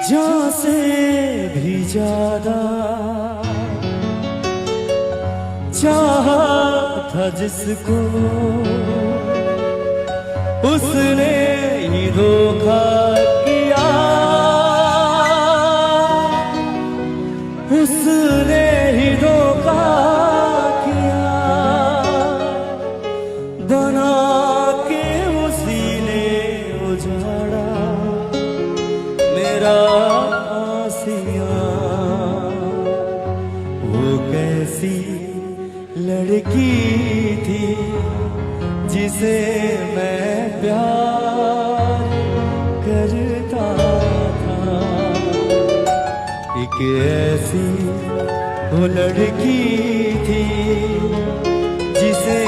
जान से भी ज्यादा चाहा था जिसको, उसने ही धोखा किया, उसने ही धोखा किया, बना के उसी ने उजाड़ा मेरा आसियां। वो कैसी लड़की थी जिसे मैं प्यार करता था, एक ऐसी वो लड़की थी जिसे